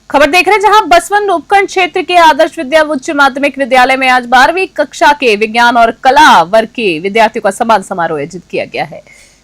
खबर देख रहे हैं जहां बसवन उपखंड क्षेत्र के आदर्श विद्या उच्च माध्यमिक विद्यालय में आज 12वीं कक्षा के विज्ञान और कला वर्ग के विद्यार्थियों का सम्मान समारोह आयोजित किया गया है।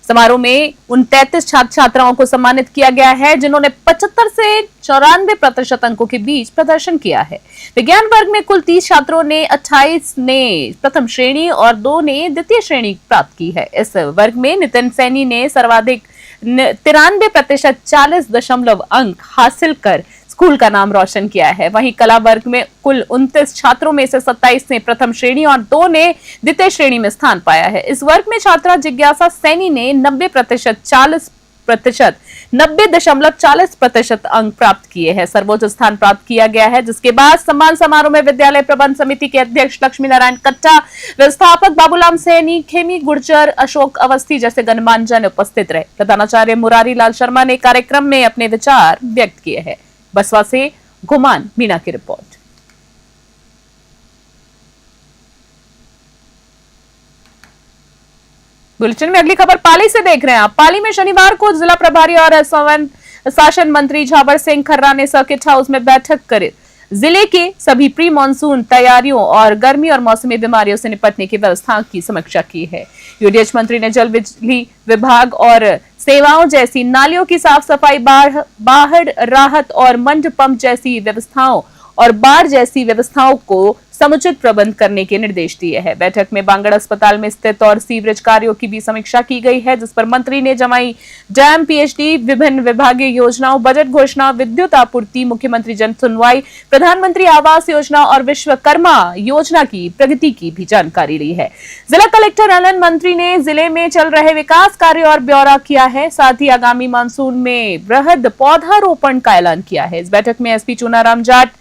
समारोह में उन 33 छात्र छात्राओं को सम्मानित किया गया है जिन्होंने 75 से 94% अंकों के बीच प्रदर्शन किया है। विज्ञान वर्ग में कुल 30 छात्रों ने 28 ने प्रथम श्रेणी और 2 ने द्वितीय श्रेणी प्राप्त की है। इस वर्ग में नितिन सैनी ने सर्वाधिक 93% 40 अंक हासिल कर स्कूल का नाम रोशन किया है। वहीं कला वर्ग में कुल 29 छात्रों में से 27 ने प्रथम श्रेणी और 2 ने द्वितीय श्रेणी में स्थान पाया है। इस वर्ग में छात्रा जिज्ञासा सैनी ने 90.40% अंक प्राप्त किए हैं। सर्वोच्च स्थान प्राप्त किया गया है, जिसके बाद सम्मान समारोह में विद्यालय प्रबंध समिति के अध्यक्ष लक्ष्मी नारायण कट्टा, व्यवस्थापक बाबूलाल सैनी, खेमी गुर्जर, अशोक अवस्थी जैसे गणमान्य जन उपस्थित रहे। प्रधानाचार्य मुरारी लाल शर्मा ने कार्यक्रम में अपने विचार व्यक्त किए हैं। बसवा से घुमान मीना की रिपोर्ट। बुलेटिन में अगली खबर पाली से देख रहे हैं आप। पाली में शनिवार को जिला प्रभारी और शासन मंत्री झावर सिंह खर्रा ने सर्किट हाउस में बैठक कर जिले के सभी प्री मानसून तैयारियों और गर्मी और मौसमी बीमारियों से निपटने की व्यवस्था की समीक्षा की है। यूडीएच मंत्री ने जल बिजली विभाग और सेवाओं जैसी नालियों की साफ सफाई, बाढ़ राहत और मंड पंप जैसी व्यवस्थाओं और बाढ़ जैसी व्यवस्थाओं को समुचित प्रबंध करने के निर्देश दिए हैं। बैठक में बांगड़ अस्पताल में स्थित और सीवरेज कार्यों की भी समीक्षा की गई है, जिस पर मंत्री ने जमाई डैम, पीएचडी, विभिन्न विभागीय योजनाओं, बजट घोषणा, विद्युत आपूर्ति, मुख्यमंत्री जन सुनवाई, प्रधानमंत्री आवास योजना और विश्वकर्मा योजना की प्रगति की भी जानकारी ली है। जिला कलेक्टर अनंत मंत्री ने जिले में चल रहे विकास कार्य और ब्यौरा किया है। साथ ही आगामी मानसून में वृहद पौधारोपण का ऐलान किया है। इस बैठक में एसपी चुनाराम जाट,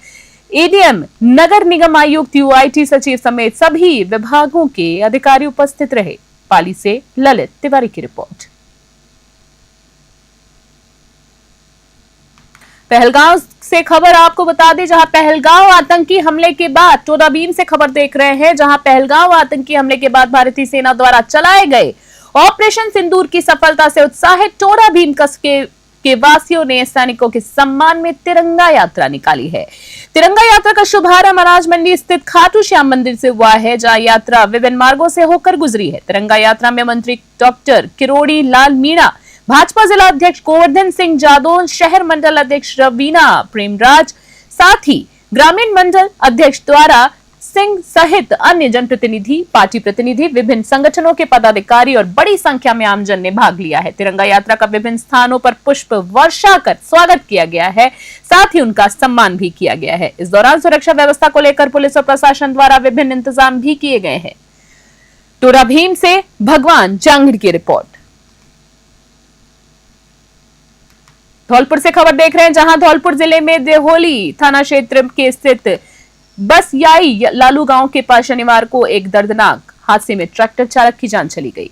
एडीएम, नगर निगम आयुक्त, यूआईटी सचिव समेत सभी विभागों के अधिकारी उपस्थित रहे। पाली से ललित तिवारी की रिपोर्ट। पहलगांव से खबर आपको बता दें, जहां पहलगांव आतंकी हमले के बाद टोडाभीम से खबर देख रहे हैं, जहां पहलगांव आतंकी हमले के बाद भारतीय सेना द्वारा चलाए गए ऑपरेशन सिंदूर की सफलता से उत्साहित टोडाभीम कस्बे के वासियों ने सैनिकों के सम्मान में तिरंगा यात्रा निकाली है। तिरंगा यात्रा का शुभारंभ अनाज मंडी स्थित खाटू श्याम मंदिर से हुआ है, जहां यात्रा विभिन्न मार्गों से होकर गुजरी है। तिरंगा यात्रा में मंत्री डॉक्टर किरोड़ी लाल मीणा, भाजपा जिला अध्यक्ष गोवर्धन सिंह जादौन, शहर मंडल अध्यक्ष रवीना प्रेमराज, साथ ही ग्रामीण मंडल अध्यक्ष द्वारा सिंह सहित अन्य जनप्रतिनिधि, पार्टी प्रतिनिधि, विभिन्न संगठनों के पदाधिकारी और बड़ी संख्या में आमजन ने भाग लिया है। तिरंगा यात्रा का विभिन्न स्थानों पर पुष्प वर्षा कर स्वागत किया गया है, साथ ही उनका सम्मान भी किया गया है। इस दौरान सुरक्षा व्यवस्था को लेकर पुलिस और प्रशासन द्वारा विभिन्न इंतजाम भी किए गए हैं। टोडाभीम से भगवान जांगड़ की रिपोर्ट। धौलपुर से खबर देख रहे हैं, जहां धौलपुर जिले में देहोली थाना क्षेत्र के स्थित बसयाई लालू गांव के पास शनिवार को एक दर्दनाक हादसे में ट्रैक्टर चालक की जान चली गई।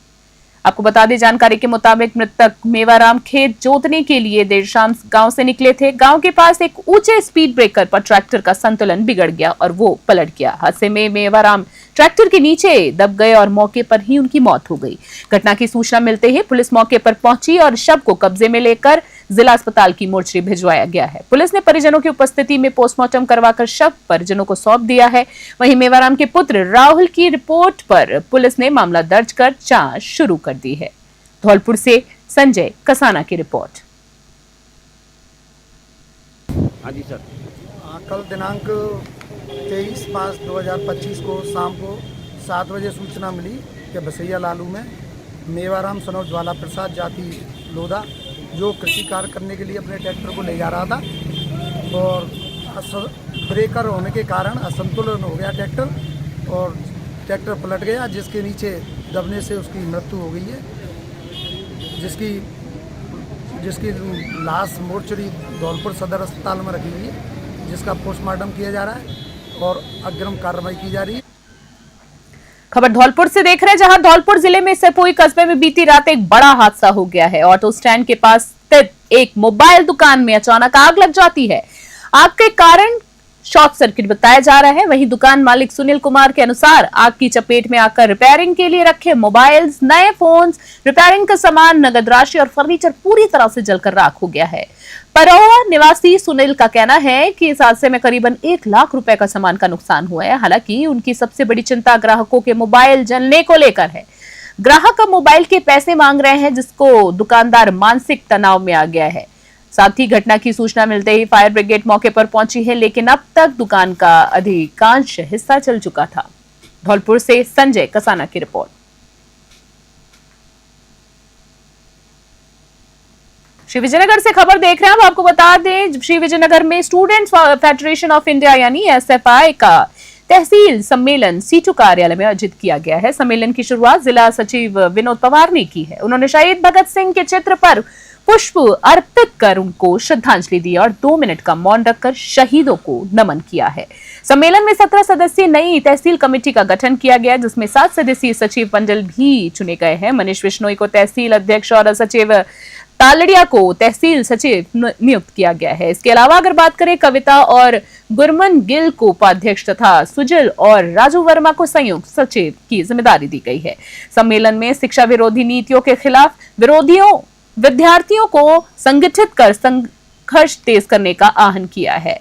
आपको बता दें, जानकारी के मुताबिक मृतक मेवाराम खेत जोतने के लिए देर शाम गांव से निकले थे। गांव के पास एक ऊंचे स्पीड ब्रेकर पर ट्रैक्टर का संतुलन बिगड़ गया और वो पलट गया। हादसे में मेवाराम ट्रैक्टर के नीचे दब गए और मौके पर ही उनकी मौत हो गई। घटना की सूचना मिलते ही पुलिस मौके पर पहुंची और शव को कब्जे में लेकर जिला अस्पताल की मोर्चरी भिजवाया गया है। पुलिस ने परिजनों की उपस्थिति में पोस्टमार्टम करवाकर शव परिजनों को सौंप दिया है। वहीं मेवाराम के पुत्र राहुल की रिपोर्ट पर पुलिस ने मामला दर्ज कर जांच शुरू कर दी है। धौलपुर से संजय कसाना की रिपोर्ट। हाँ जी सर। कल दिनांक 23/5/2025 को शाम को 7 बजे सूचना मिली कि बसैया लालू में मेवाराम सनोज ज्वाला प्रसाद जाति लोधा जो कृषि कार्य करने के लिए अपने ट्रैक्टर को ले जा रहा था और ब्रेकर होने के कारण असंतुलन हो गया ट्रैक्टर और ट्रैक्टर पलट गया, जिसके नीचे दबने से उसकी मृत्यु हो गई है, जिसकी लाश मोर्चरी धौलपुर सदर अस्पताल में रखी हुई है, जिसका पोस्टमार्टम किया जा रहा है और अग्रिम कार्रवाई की जा रही है। खबर धौलपुर से देख रहे हैं, जहां धौलपुर जिले में सिपोई कस्बे में बीती रात एक बड़ा हादसा हो गया है। ऑटो स्टैंड के पास स्थित एक मोबाइल दुकान में अचानक आग लग जाती है। आग के कारण शॉर्ट सर्किट बताया जा रहा है। वहीं दुकान मालिक सुनील कुमार के अनुसार आग की चपेट में आकर रिपेयरिंग के लिए रखे मोबाइल्स, नए फोन्स, रिपेयरिंग का सामान, नगद राशि और फर्नीचर पूरी तरह से जलकर राख हो गया है। परौआ निवासी सुनील का कहना है कि इस हादसे में करीबन 1 लाख रुपए का सामान का नुकसान हुआ है। हालांकि उनकी सबसे बड़ी चिंता ग्राहकों के मोबाइल जलने को लेकर है। ग्राहक अब मोबाइल के पैसे मांग रहे हैं, जिसको दुकानदार मानसिक तनाव में आ गया है। साथ ही घटना की सूचना मिलते ही फायर ब्रिगेड मौके पर पहुंची है, लेकिन अब तक दुकान का अधिकांश हिस्सा जल चुका था। धौलपुर से संजय कसाना की रिपोर्ट। श्री विजयनगर से खबर देख रहे हैं। हम आपको बता दें, श्री विजयनगर में स्टूडेंट्स फेडरेशन ऑफ इंडिया यानी एसएफआई का तहसील सम्मेलन सीटू कार्यालय में आयोजित किया गया है। सम्मेलन की शुरुआत जिला सचिव विनोद पवार ने की है। उन्होंने शहीद भगत सिंह के चित्र पर पुष्प अर्पित कर उनको श्रद्धांजलि दी और 2 मिनट का मौन रखकर शहीदों को नमन किया है। सम्मेलन में 17 सदस्यीय नई तहसील कमेटी का गठन किया गया, जिसमें 7 सदस्यीय सचिव मंडल भी चुने गए हैं। मनीष बिश्नोई को तहसील अध्यक्ष और सचिव तालड़िया को तहसील सचिव नियुक्त किया गया है। इसके अलावा अगर बात करें, कविता और गुरमन गिल को उपाध्यक्ष तथा सुजल और राजू वर्मा को संयुक्त सचिव की जिम्मेदारी दी गई है। सम्मेलन में शिक्षा विरोधी नीतियों के खिलाफ विद्यार्थियों को संगठित कर संघर्ष तेज करने का आह्वान किया है।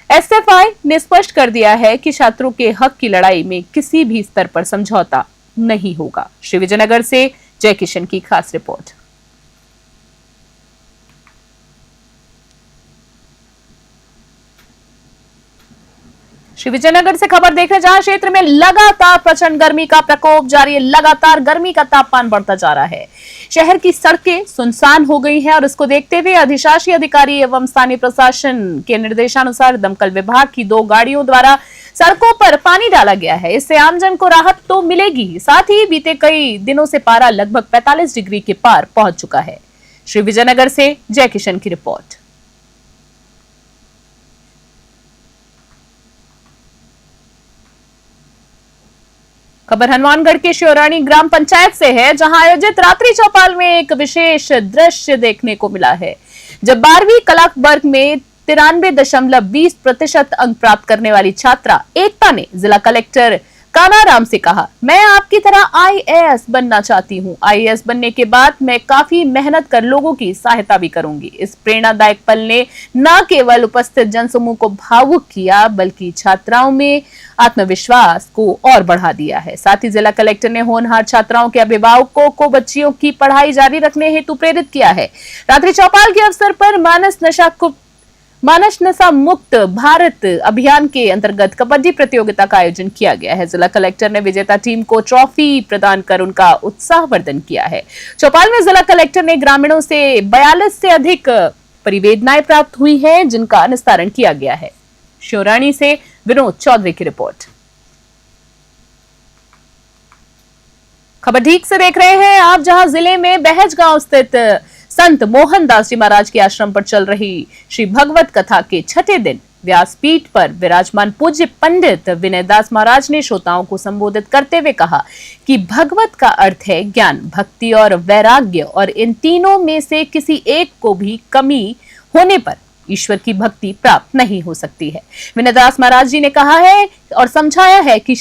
एसएफआई ने स्पष्ट कर दिया है कि छात्रों के हक की लड़ाई में किसी भी स्तर पर समझौता नहीं होगा। श्री विजयनगर से जय किशन की खास रिपोर्ट। श्री विजयनगर से खबर देख रहे हैं, जहां क्षेत्र में लगातार प्रचंड गर्मी का प्रकोप जारी है। लगातार गर्मी का तापमान बढ़ता जा रहा है। शहर की सड़कें सुनसान हो गई हैं और इसको देखते हुए अधिशासी अधिकारी एवं स्थानीय प्रशासन के निर्देशानुसार दमकल विभाग की 2 गाड़ियों द्वारा सड़कों पर पानी डाला गया है। इससे आमजन को राहत तो मिलेगी, साथ ही बीते कई दिनों से पारा लगभग 45 डिग्री के पार पहुंच चुका है। श्री विजयनगर से जय किशन की रिपोर्ट। खबर हनुमानगढ़ के शिवरानी ग्राम पंचायत से है, जहां आयोजित रात्रि चौपाल में एक विशेष दृश्य देखने को मिला है, जब 12वीं कला वर्ग में 93.20% अंक प्राप्त करने वाली छात्रा एकता ने जिला कलेक्टर कानाराम से कहा, मैं आपकी तरह आईएएस बनना चाहती हूँ। आईएएस बनने के बाद मैं काफी मेहनत कर लोगों की सहायता भी करूंगी। इस प्रेरणादायक पल ने न केवल उपस्थित जनसमूह को भावुक किया, बल्कि छात्राओं में आत्मविश्वास को और बढ़ा दिया है। साथ ही जिला कलेक्टर ने होनहार छात्राओं के अभिभावकों को बच्चियों की पढ़ाई जारी रखने हेतु प्रेरित किया है। रात्रि चौपाल के अवसर पर मानस नशा मुक्त भारत अभियान के अंतर्गत कबड्डी प्रतियोगिता का आयोजन किया गया है। जिला कलेक्टर ने विजेता टीम को ट्रॉफी प्रदान कर उनका उत्साहवर्धन किया है। चौपाल में जिला कलेक्टर ने ग्रामीणों से 42 से अधिक परिवेदनाएं प्राप्त हुई हैं, जिनका निस्तारण किया गया है। शिवरानी से विनोद चौधरी की रिपोर्ट। खबर ठीक से देख रहे हैं आप, जहां जिले में बहज गांव स्थित संत मोहनदास जी महाराज के आश्रम पर चल रही श्री भगवत कथा के 6ठे दिन व्यासपीठ पर विराजमान पूज्य पंडित विनय दास महाराज ने श्रोताओं को संबोधित करते हुए कहा कि भगवत का अर्थ है ज्ञान, भक्ति और वैराग्य, और इन तीनों में से किसी एक को भी कमी होने पर ईश्वर की भक्ति प्राप्त नहीं हो सकती है। विनय दास महाराज जी ने कहा है और समझाया है कि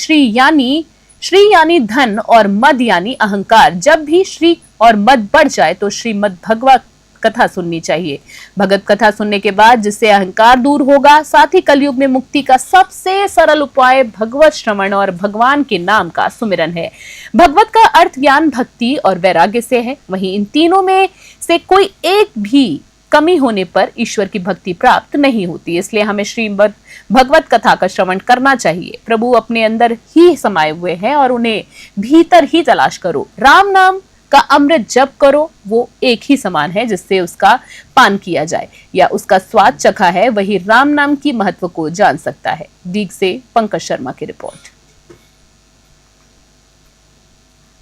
श्री यानी धन और मद यानी अहंकार। जब भी श्री और मद बढ़ जाए तो श्रीमद भगवत कथा सुननी चाहिए। भगवत कथा सुनने के बाद जिससे अहंकार दूर होगा। साथ ही कलयुग में मुक्ति का सबसे सरल उपाय भगवत श्रवण और भगवान के नाम का सुमिरन है। भगवत का अर्थ ज्ञान, भक्ति और वैराग्य से है। वहीं इन तीनों में से कोई एक भी कमी होने पर ईश्वर की भक्ति प्राप्त नहीं होती। इसलिए हमें श्रीमद् भगवत कथा का श्रवण करना चाहिए। प्रभु अपने अंदर ही समाये हुए हैं और उन्हें भीतर ही तलाश करो। राम नाम का अमृत जप करो, वो एक ही समान है जिससे उसका पान किया जाए या उसका स्वाद चखा है, वही राम नाम की महत्व को जान सकता है। डीग से पंकज शर्मा की रिपोर्ट।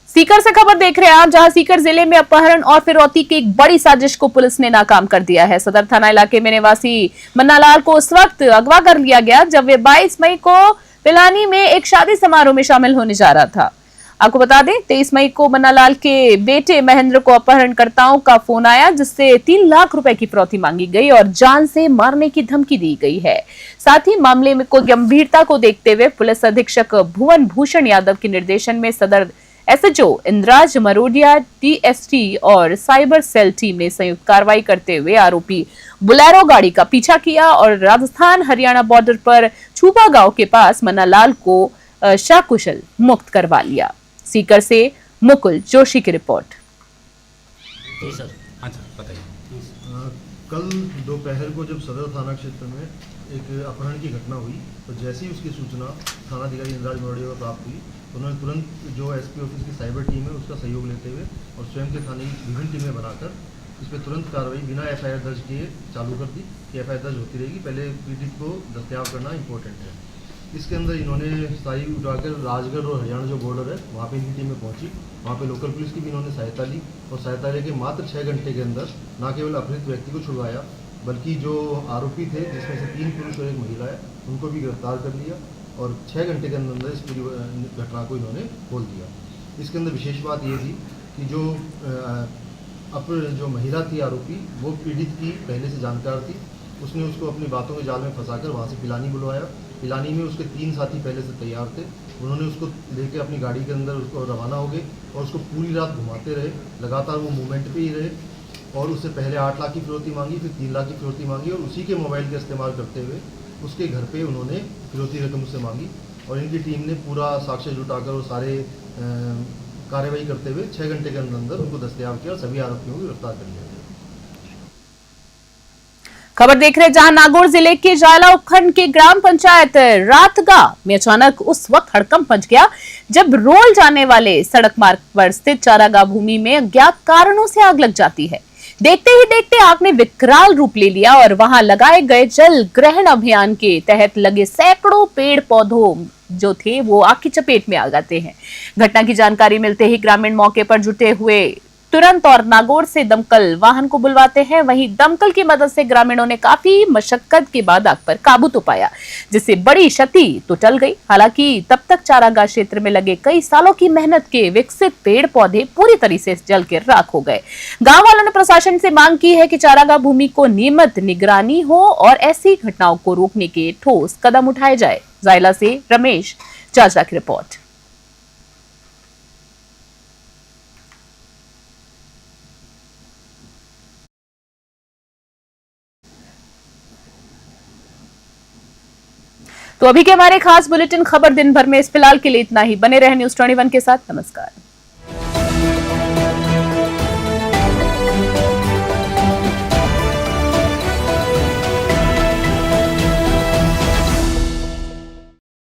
सीकर से खबर देख रहे हैं आप, जहां सीकर जिले में अपहरण और फिरौती की एक बड़ी साजिश को पुलिस ने नाकाम कर दिया है। सदर थाना इलाके में निवासी मन्नालाल को उस वक्त अगवा कर लिया गया जब वे 22 मई को पिलानी में एक शादी समारोह में शामिल होने जा रहा था। आपको बता दें 23 मई को मन्नालाल के बेटे महेंद्र को अपहरणकर्ताओं का फोन आया, जिससे 3 लाख रुपए की फिरौती मांगी गई और जान से मारने की धमकी दी गई है। साथ ही मामले में को गंभीरता को देखते हुए पुलिस अधीक्षक भुवन भूषण यादव के निर्देशन में सदर एसएचओ इंद्राज मरोडिया, टीएसटी और साइबर सेल टीम ने संयुक्त कार्रवाई करते हुए आरोपी बुलेरो गाड़ी का पीछा किया और राजस्थान हरियाणा बॉर्डर पर छुपा गांव के पास मन्नालाल को सकुशल मुक्त करवा लिया। सीकर से मुकुल जोशी की रिपोर्ट। जी सर। हाँ सर बताइए। कल दोपहर को जब सदर थाना क्षेत्र में एक अपहरण की घटना हुई तो जैसे ही उसकी सूचना थानाधिकारी इंद्राज मरोड़िया को प्राप्त हुई, उन्होंने तुरंत जो एसपी ऑफिस की साइबर टीम है उसका सहयोग लेते हुए और स्वयं के थाने की विभिन्न टीमें बनाकर इस पर तुरंत कार्रवाई बिना एफआईआर दर्ज किए चालू कर दी कि एफआईआर दर्ज होती रहेगी। पहले पीड़ित को दस्तयाब करना इंपॉर्टेंट है। इसके अंदर इन्होंने साई उठाकर राजगढ़ और हरियाणा जो बॉर्डर है वहाँ पे इनकी टीमें पहुँची, वहाँ पे लोकल पुलिस की भी इन्होंने सहायता ली और सहायता लेके मात्र 6 घंटे के अंदर न केवल अपहृत व्यक्ति को छुड़वाया बल्कि जो आरोपी थे जिसमें से 3 पुरुष और 1 महिला है उनको भी गिरफ्तार कर लिया और 6 घंटे के अंदर इस पूरी घटना को इन्होंने खोल दिया। इसके अंदर विशेष बात ये थी कि जो महिला थी आरोपी वो पीड़ित की पहले से जानकार थी। उसने उसको अपनी बातों के जाल में फंसाकर वहाँ से पिलानी बुलवाया। पिलानी में उसके 3 साथी पहले से तैयार थे। उन्होंने उसको लेके अपनी गाड़ी के अंदर उसको रवाना हो गए और उसको पूरी रात घुमाते रहे। लगातार वो मूवमेंट पे ही रहे और उससे पहले 8 लाख की फिरौती मांगी, फिर 3 लाख की फिरौती मांगी और उसी के मोबाइल का इस्तेमाल करते हुए उसके घर पे उन्होंने फिरौती रकम उससे मांगी और इनकी टीम ने पूरा साक्ष्य जुटाकर और सारे कार्रवाई करते हुए 6 घंटे के अंदर उनको दस्तयाब किया और सभी आरोपियों को गिरफ्तार कर लिया। खबर देख रहे जहां नागौर जिले के जाला उपखंड के ग्राम पंचायत रातगा में अचानक उस वक्त हड़कंप मच गया जब रोल जाने वाले सड़क मार्ग पर स्थित चारागाह भूमि में अज्ञात कारणों से आग लग जाती है। देखते ही देखते आग ने विकराल रूप ले लिया और वहां लगाए गए जल ग्रहण अभियान के तहत लगे सैकड़ों पेड़ पौधों जो थे वो आग की चपेट में आ जाते हैं। घटना की जानकारी मिलते ही ग्रामीण मौके पर जुटे हुए तुरंत और नागौर से दमकल वाहन को बुलवाते हैं। वहीं दमकल की मदद से ग्रामीणों ने काफी मशक्कत के बाद आग पर काबू तो पाया, जिससे बड़ी क्षति तो टल गई। हालांकि तब तक चारागाह क्षेत्र में लगे कई सालों की मेहनत के विकसित पेड़ पौधे पूरी तरह से जल के राख हो गए। गांव वालों ने प्रशासन से मांग की है कि चारागाह भूमि को नियमित निगरानी हो और ऐसी घटनाओं को रोकने के ठोस कदम उठाए जाए। जायला से रमेश चाचा की रिपोर्ट। तो अभी के हमारे खास बुलेटिन खबर दिन भर में इस फिलहाल के लिए इतना ही। बने रहे न्यूज़ 21 के साथ। नमस्कार।